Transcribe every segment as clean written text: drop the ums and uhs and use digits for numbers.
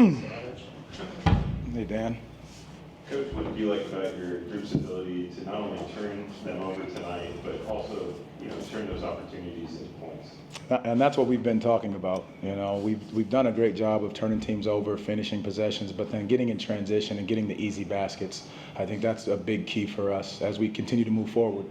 Hey, Dan. Coach, what did you like about your group's ability to not only turn them over tonight, but also, turn those opportunities into points? And that's what we've been talking about. We've done a great job of turning teams over, finishing possessions, but then getting in transition and getting the easy baskets. I think that's a big key for us as we continue to move forward.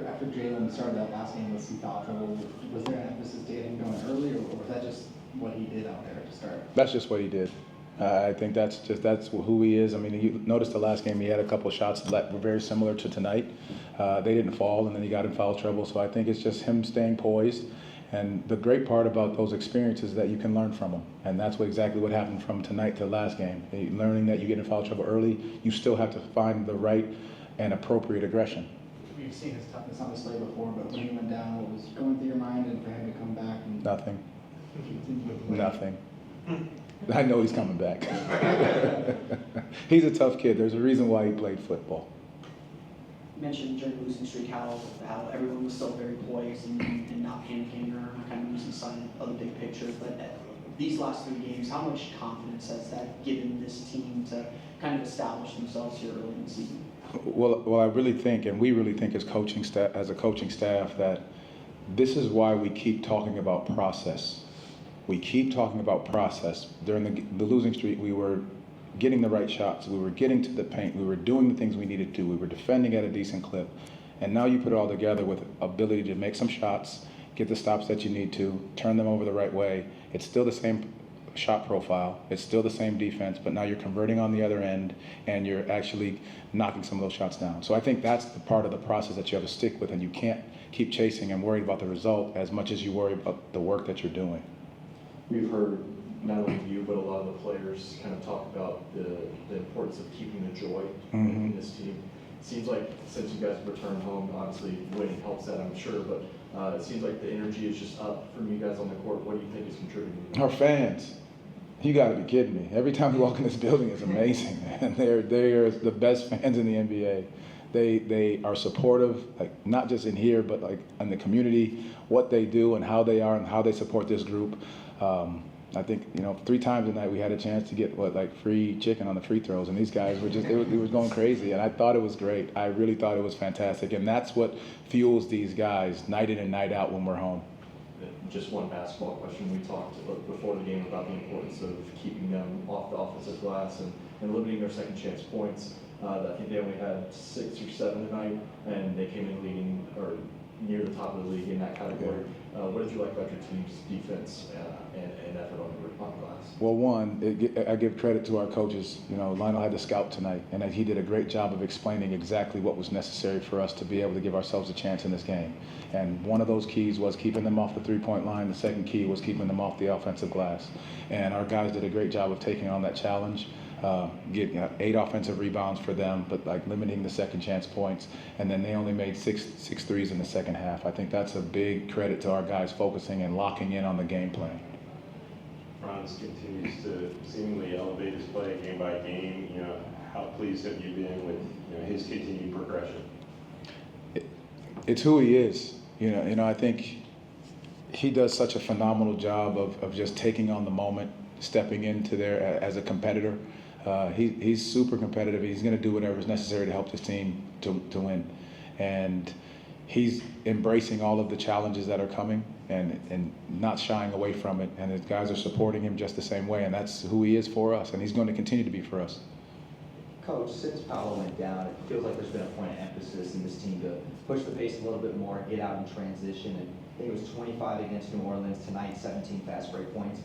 After Jalen started that last game with some foul trouble, was there an emphasis to get him going early, or was that just what he did out there to start? That's just what he did. I think that's who he is. I mean, you noticed the last game he had a couple of shots that were very similar to tonight. They didn't fall, and then he got in foul trouble. So I think it's just him staying poised. And the great part about those experiences is that you can learn from them. And that's exactly what happened from tonight to the last game. Learning that you get in foul trouble early, you still have to find the right and appropriate aggression. We've seen his toughness on display before, but when he went down, what was going through your mind, and for him to come back? And Nothing. Nothing. I know he's coming back. He's a tough kid. There's a reason why he played football. You mentioned during the losing streak how everyone was still very poised and not panicking or kind of losing sight of the big picture. But these last 3 games, how much confidence has that given this team to kind of establish themselves here early in the season? Well, I really think, and we really think as a coaching staff, that this is why we keep talking about process. We keep talking about process. During the losing streak, we were getting the right shots. We were getting to the paint. We were doing the things we needed to. We were defending at a decent clip. And now you put it all together with ability to make some shots, get the stops that you need to, turn them over the right way. It's still the same shot profile. It's still the same defense, but now you're converting on the other end and you're actually knocking some of those shots down. So I think that's the part of the process that you have to stick with, and you can't keep chasing and worried about the result as much as you worry about the work that you're doing. We've heard not only you, but a lot of the players kind of talk about the importance of keeping the joy in this team. It seems like since you guys returned home, obviously winning helps that, I'm sure, but it seems like the energy is just up from you guys on the court. What do you think is contributing? Our fans. You got to be kidding me. Every time we walk in this building, it's amazing, man. They're the best fans in the NBA. They are supportive, like not just in here, but like in the community, what they do and how they are and how they support this group. I think 3 times a night we had a chance to get free chicken on the free throws, and these guys were just it was going crazy, and I thought it was great. I really thought it was fantastic, and that's what fuels these guys night in and night out when we're home. Just one basketball question. We talked before the game about the importance of keeping them off the offensive glass and limiting their second chance points. I think they only had 6 or 7 tonight, and they came in leading or near the top of the league in that category. What did you like about your team's defense and effort on the glass? Well, one, I give credit to our coaches. Lionel had to scout tonight, and he did a great job of explaining exactly what was necessary for us to be able to give ourselves a chance in this game. And one of those keys was keeping them off the three-point line. The second key was keeping them off the offensive glass. And our guys did a great job of taking on that challenge. Getting 8 offensive rebounds for them, but limiting the second chance points, and then they only made six threes in the second half. I think that's a big credit to our guys focusing and locking in on the game plan. Franz continues to seemingly elevate his play game by game. How pleased have you been with his continued progression? It's who he is. I think he does such a phenomenal job of just taking on the moment, stepping into there as a competitor. He's super competitive. He's going to do whatever is necessary to help this team to win. And he's embracing all of the challenges that are coming and not shying away from it. And his guys are supporting him just the same way. And that's who he is for us. And he's going to continue to be for us. Coach, since Paolo went down, it feels like there's been a point of emphasis in this team to push the pace a little bit more, get out in transition. And I think it was 25 against New Orleans tonight, 17 fast break points.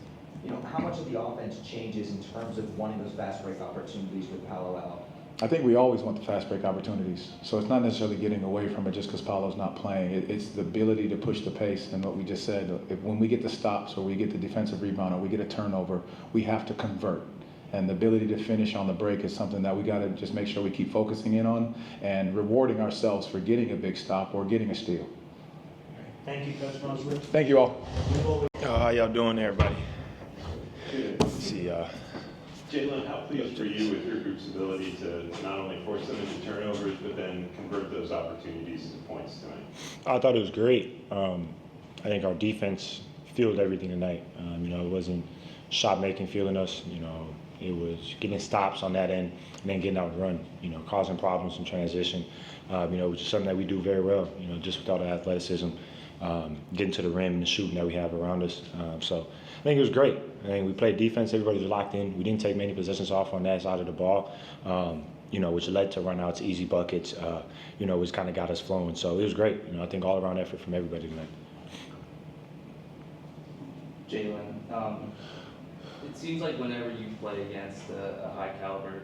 How much of the offense changes in terms of wanting those fast break opportunities with Paolo out? I think we always want the fast break opportunities. So it's not necessarily getting away from it just because Paolo's not playing. It's the ability to push the pace, and what we just said, when we get the stops or we get the defensive rebound or we get a turnover, we have to convert. And the ability to finish on the break is something that we got to just make sure we keep focusing in on and rewarding ourselves for getting a big stop or getting a steal. Thank you, Coach Mosley. Thank you all. How y'all doing, everybody? Good. Let's see. Jalen, how pleased were you with your group's ability to not only force them into turnovers, but then convert those opportunities into points tonight? I thought it was great. I think our defense fueled everything tonight. It wasn't shot making fueling us. It was getting stops on that end and then getting out and run. Causing problems in transition. Which is something that we do very well. Just with all the athleticism, getting to the rim and the shooting that we have around us. So I think it was great. I think we played defense. Everybody was locked in. We didn't take many possessions off on that side of the ball. Which led to runouts, easy buckets. Which kind of got us flowing. So it was great. I think all around effort from everybody tonight. Jalen, it seems like whenever you play against a high caliber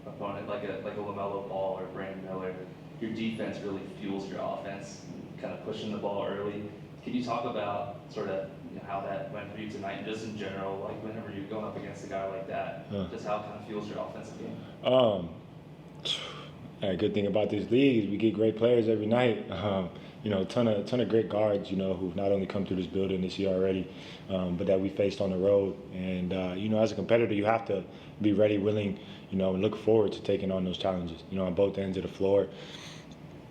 opponent like a LaMelo Ball or Brandon Miller, your defense really fuels your offense, kind of pushing the ball early. Can you talk about sort of how that went for you tonight, and just in general, like whenever you're going up against a guy like that, just how it kind of fuels your offensive game? A good thing about this league is we get great players every night. A ton of great guards, who've not only come through this building this year already, but that we faced on the road. And, as a competitor, you have to be ready, willing, and look forward to taking on those challenges, on both ends of the floor.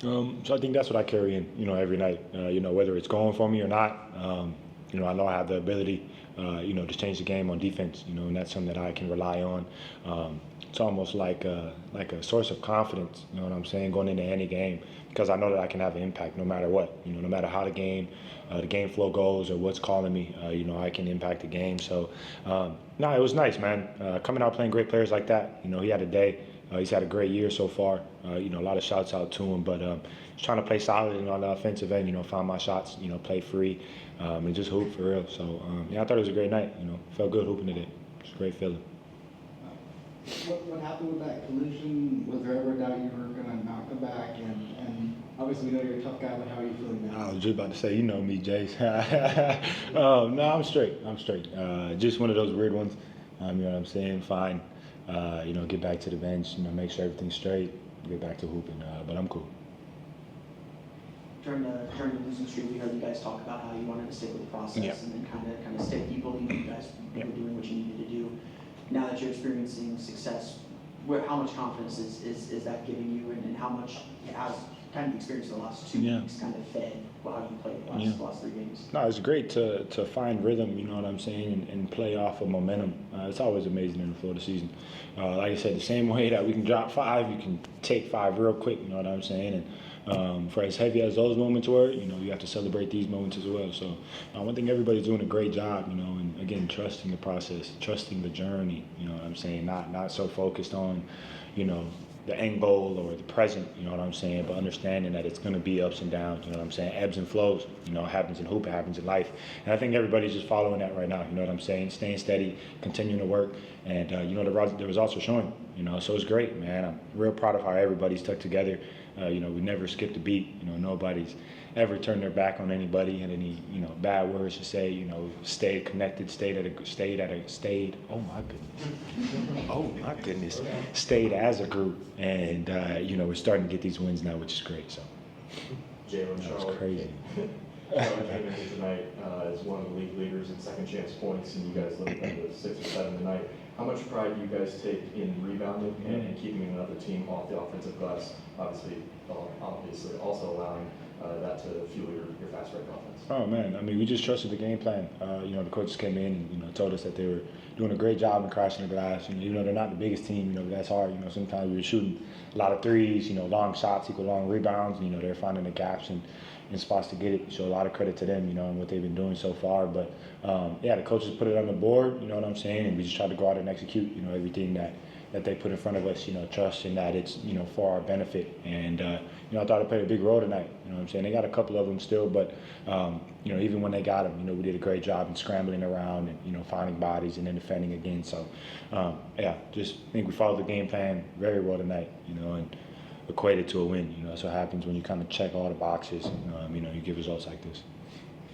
So I think that's what I carry in, every night, whether it's going for me or not. I know I have the ability, to change the game on defense, and that's something that I can rely on. It's almost like a source of confidence, you know what I'm saying, going into any game, because I know that I can have an impact no matter what, no matter how the game flow goes or what's calling me, I can impact the game. So, it was nice, man. Coming out playing great players like that, he had a day. He's had a great year so far. A lot of shouts out to him, but just trying to play solid and on the offensive end, find my shots, play free, and just hoop for real. So, I thought it was a great night, felt good hooping today. It's a great feeling. What happened with that collision? Was there ever a doubt you were going to knock him back? And obviously we know you're a tough guy, but how are you feeling now? I was just about to say, me, Jace. No, I'm straight. Just one of those weird ones. You know what I'm saying? Fine. Get back to the bench, make sure everything's straight, get back to hooping, but I'm cool. During the losing streak, we heard you guys talk about how you wanted to stick with the process and then kind of stick. You believe you guys were doing what you needed to do. Now that you're experiencing success, how much confidence is that giving you, and how much has kind of the experience of the last 2 weeks kind of fed how you played the last 3 games? No, it's great to find rhythm, you know what I'm saying, and play off of momentum. It's always amazing in the Florida season. Like I said, the same way that we can drop 5, you can take 5 real quick, you know what I'm saying? And for as heavy as those moments were, you have to celebrate these moments as well. So I think everybody's doing a great job, and again, trusting the process, trusting the journey, you know what I'm saying? Not so focused on, the end goal or the present, you know what I'm saying, but understanding that it's going to be ups and downs, you know what I'm saying, ebbs and flows, it happens in hoop, it happens in life. And I think everybody's just following that right now, you know what I'm saying, staying steady, continuing to work, and, the results are showing, so it's great, man. I'm real proud of how everybody's stuck together. We never skipped a beat, nobody's ever turned their back on anybody, had any, bad words to say, stayed connected, stayed, oh my goodness, stayed as a group, and, we're starting to get these wins now, which is great, so. Jalen, Charlotte. Crazy. Charlotte came in tonight as one of the league leaders in second chance points, and you guys limited them to 6 or 7 tonight. How much pride do you guys take in rebounding and keeping another team off the offensive glass? Obviously also allowing that to fuel your fast break offense. Oh man, we just trusted the game plan. The coaches came in and told us that they were doing a great job in crashing the glass. Even though they're not the biggest team, that's hard. Sometimes we were shooting a lot of threes. Long shots equal long rebounds. They're finding the gaps and spots to get it. So a lot of credit to them, and what they've been doing so far. But the coaches put it on the board. You know what I'm saying, and we just tried to go out and execute. Everything that they put in front of us. Trusting that it's for our benefit. And I thought it played a big role tonight. You know what I'm saying? They got a couple of them still, but even when they got them, we did a great job in scrambling around and finding bodies and then defending again. So just think we followed the game plan very well tonight. And equated to a win. That's what happens when you kind of check all the boxes. You get results like this.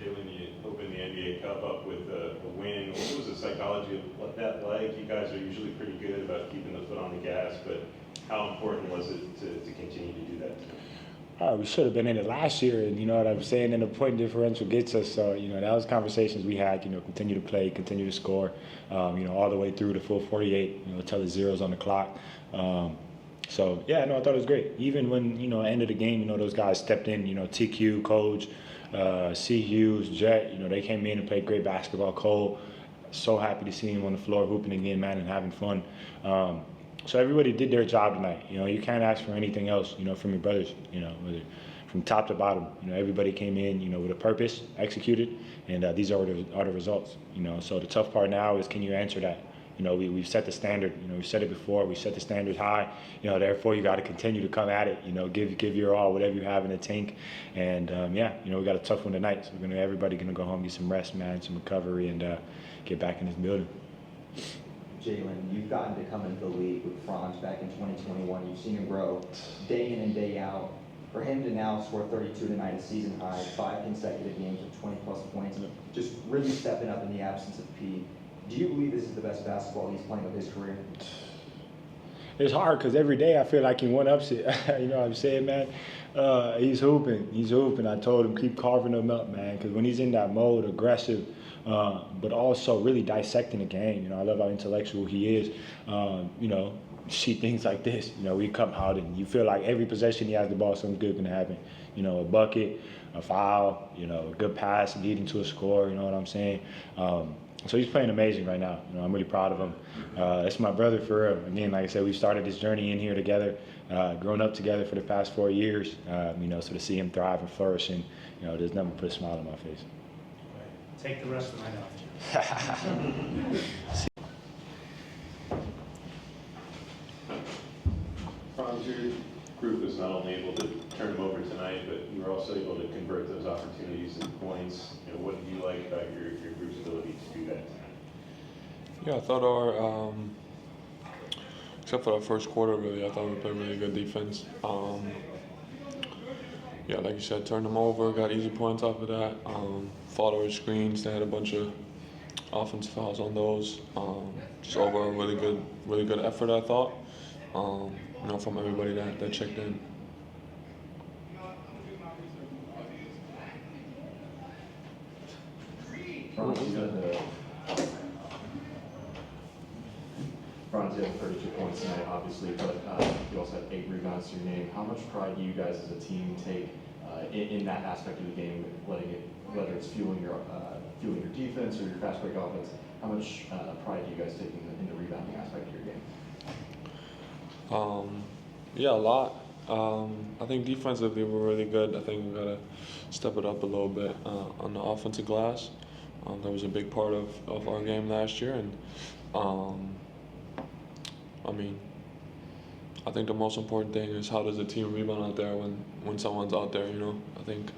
Jalen, you opened the NBA Cup up with a win. What was the psychology of what that like? You guys are usually pretty good about keeping the foot on the gas, but how important was it to continue to do that? We should have been in it last year, and you know what I'm saying, and the point differential gets us. So, that was conversations we had, continue to play, continue to score, all the way through the full 48, until the zeros on the clock. So, I thought it was great. Even when, end of the game, those guys stepped in, TQ, Coach, C. Hughes, Jet, they came in and played great basketball. Cole, so happy to see him on the floor hooping again, man, and having fun. So everybody did their job tonight. You can't ask for anything else, from your brothers, whether from top to bottom. Everybody came in, with a purpose, executed, and these are the results. So the tough part now is, can you answer that? We've set the standard. We've said it before. We set the standard high. Therefore you got to continue to come at it. Give your all, whatever you have in the tank. And we got a tough one tonight. So everybody gonna go home, get some rest, man, some recovery, and get back in this building. Jalen, you've gotten to come into the league with Franz back in 2021. You've seen him grow day in and day out. For him to now score 32 tonight, a season high, 5 consecutive games with 20-plus points, and just really stepping up in the absence of Pete. Do you believe this is the best basketball he's playing of his career? It's hard because every day I feel like he one-ups it. You know what I'm saying, man? He's hooping. I told him, keep carving him up, man, because when he's in that mode, aggressive, but also really dissecting the game. I love how intellectual he is. See things like this. We come out and you feel like every possession he has the ball, something good gonna happen. A bucket, a foul, a good pass leading to a score. You know what I'm saying? So he's playing amazing right now. I'm really proud of him. It's my brother for real. Again, like I said, we started this journey in here together, grown up together for the past 4 years. So to see him thrive and flourish, and there's nothing but put a smile on my face. Take the rest of the night off. Franz, your group was not only able to turn them over tonight, but you were also able to convert those opportunities into points. What did you like about your group's ability to do that tonight? Yeah, I thought except for the first quarter, really, I thought we played really good defense. Like you said, turned them over, got easy points off of that. Fought over screens, they had a bunch of offensive fouls on those. Just over a really good effort, I thought. From everybody that checked in. Franz, you had 32 points tonight, obviously, but you also had 8 rebounds to your name. How much pride do you guys as a team take in that aspect of the game, whether it's fueling your defense or your fast break offense? How much pride do you guys take in the rebounding aspect of your game? A lot. I think defensively we're really good. I think we've got to step it up a little bit on the offensive glass. That was a big part of our game last year, and I think the most important thing is how does the team rebound out there when someone's out there. I think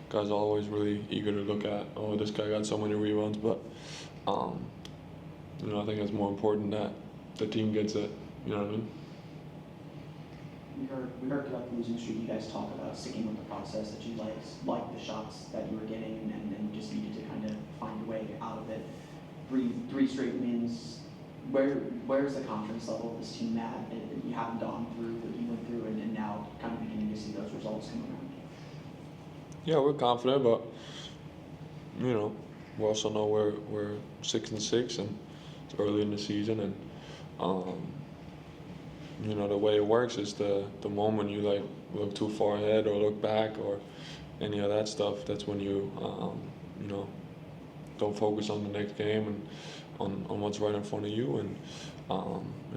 guys are always really eager to look at, oh, this guy got so many rebounds, but I think it's more important that the team gets it. You know what I mean? We heard throughout the losing streak you guys talk about sticking with the process, that you liked the shots that you were getting and just needed to kind of find a way out of it. Three straight wins. Where's the confidence level of this team at? You haven't gone through what you went through and now kind of beginning to see those results come around. Yeah, we're confident, but we also know we're 6-6 and it's early in the season, and the way it works is the moment you look too far ahead or look back or any of that stuff, that's when you don't focus on the next game and on what's right in front of you, and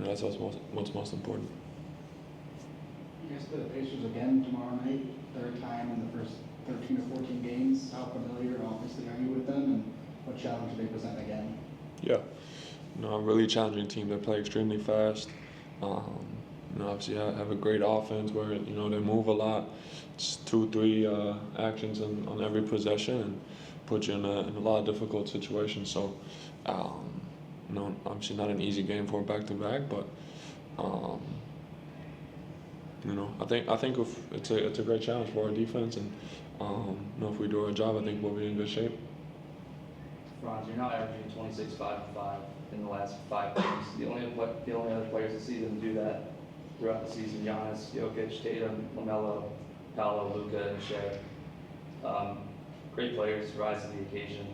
that's what's most important. You guys play the Pacers again tomorrow night, third time in the first 13 or 14 games. How familiar, obviously, are you with them, and what challenge do they present again? Yeah, a really challenging team. They play extremely fast. Obviously have a great offense where they move a lot. It's 2-3 actions on every possession and put you in a lot of difficult situations. So, obviously not an easy game for a back-to-back, but I think if it's a great challenge for our defense, and if we do our job, I think we'll be in good shape. Franz, you're now averaging 26, 5 and 5 in the last 5 games. The only other players this season to do that throughout the season: Giannis, Jokic, Tatum, LaMelo, Paolo, Luka, and Shea. Great players rise to the occasion.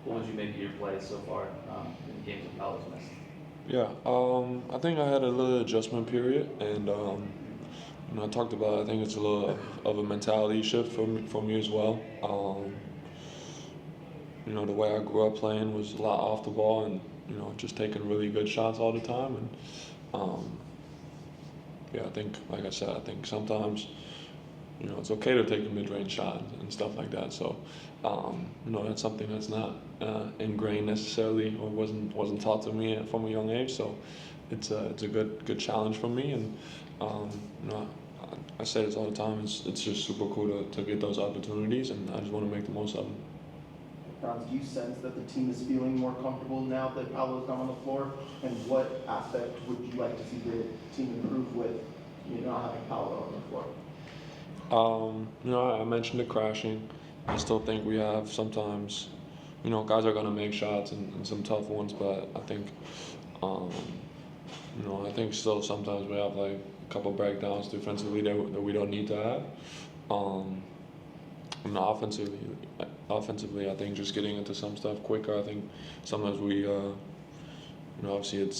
What would you make of your play so far in the games that Paolo's missed? Yeah, I think I had a little adjustment period, and you know, I talked about, I think it's a little of a mentality shift for me as well. You know, the way I grew up playing was a lot off the ball and, you know, just taking really good shots all the time. And yeah, I think, like I said, I think sometimes, you know, it's okay to take a mid-range shot and stuff like that. So, you know, that's something that's not ingrained necessarily or wasn't taught to me from a young age. So, it's a good challenge for me. And you know, I say this all the time. It's just super cool to get those opportunities, and I just want to make the most of them. Franz, do you sense that the team is feeling more comfortable now that Paolo's not on the floor? And what aspect would you like to see the team improve with, you know, not having Paolo on the floor? You know, I mentioned the crashing. I still think we have sometimes, you know, guys are going to make shots and some tough ones, but I think, you know, I think still sometimes we have like a couple breakdowns defensively that we don't need to have. And offensively, I think just getting into some stuff quicker. I think sometimes we, you know, obviously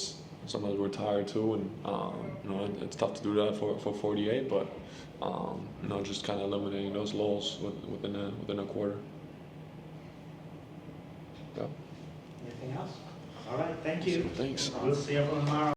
sometimes we're tired too, and you know, it's tough to do that for 48. But you know, just kind of eliminating those lulls within a quarter. Yeah. Anything else? All right, thank you. Thanks. We'll see everyone tomorrow.